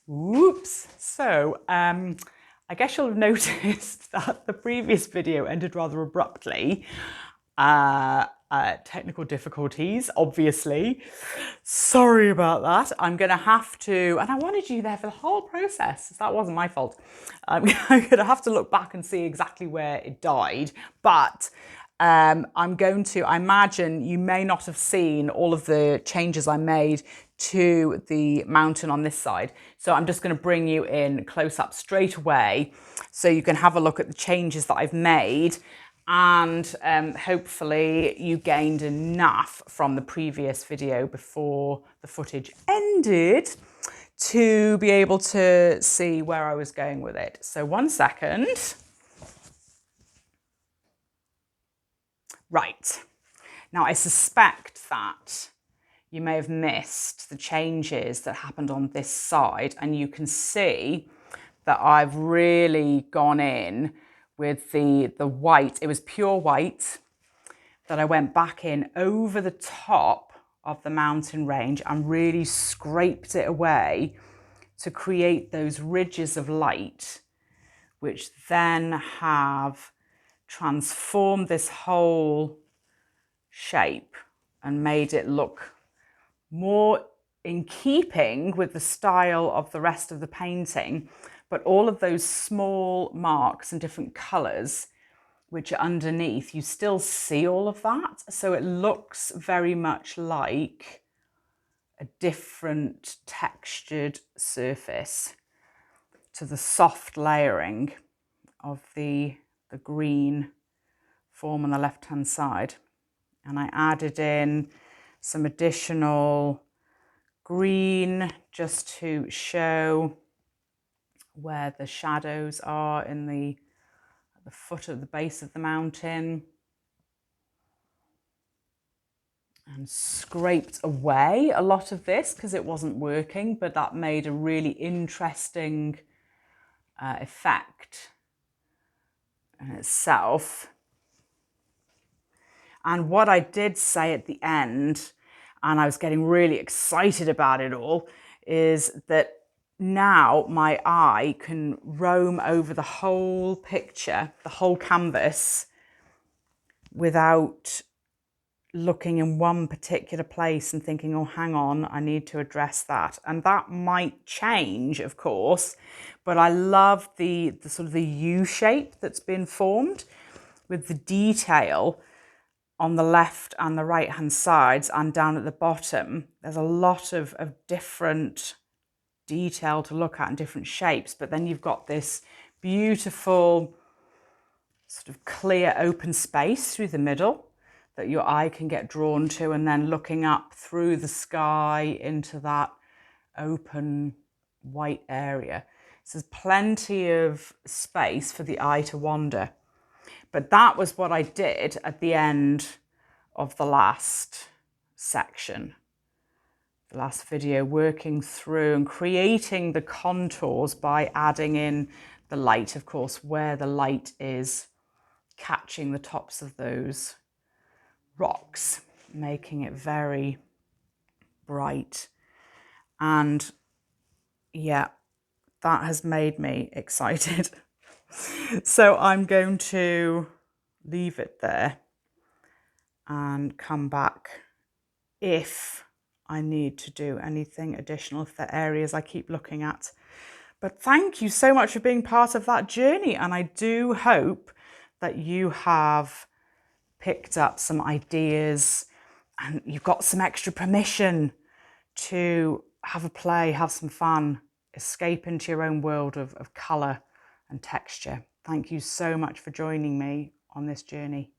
Whoops. So, I guess you'll have noticed that the previous video ended rather abruptly. Technical difficulties, obviously. Sorry about that. I'm going to have to, and I wanted you there for the whole process. So that wasn't my fault. I'm going to have to look back and see exactly where it died. But I'm going to, I imagine you may not have seen all of the changes I made to the mountain on this side. So I'm just going to bring you in close up straight away so you can have a look at the changes that I've made. And hopefully you gained enough from the previous video before the footage ended to be able to see where I was going with it. So 1 second. Right. Now I suspect that you may have missed the changes that happened on this side, and you can see that I've really gone in with the white. It was pure white that I went back in over the top of the mountain range and really scraped it away to create those ridges of light, which then have transformed this whole shape and made it look more in keeping with the style of the rest of the painting. But all of those small marks and different colours which are underneath, you still see all of that. So it looks very much like a different textured surface to the soft layering of the green form on the left-hand side. And I added in some additional green just to show where the shadows are in the foot of the base of the mountain, and scraped away a lot of this because it wasn't working, but that made a really interesting effect in itself. And what I did say at the end, and I was getting really excited about it all, is that now my eye can roam over the whole picture, the whole canvas, without looking in one particular place and thinking, oh, hang on, I need to address that. And that might change, of course, but I love the sort of the U shape that's been formed with the detail on the left and the right hand sides and down at the bottom. There's a lot of different detail to look at in different shapes, but then you've got this beautiful sort of clear open space through the middle that your eye can get drawn to, and then looking up through the sky into that open white area. So there's plenty of space for the eye to wander. But that was what I did at the end of the last section, the last video, working through and creating the contours by adding in the light, of course, where the light is catching the tops of those rocks, making it very bright. And yeah, that has made me excited. So I'm going to leave it there and come back if I need to do anything additional, if there are areas I keep looking at. But thank you so much for being part of that journey. And I do hope that you have picked up some ideas and you've got some extra permission to have a play, have some fun, escape into your own world of colour and texture. Thank you so much for joining me on this journey.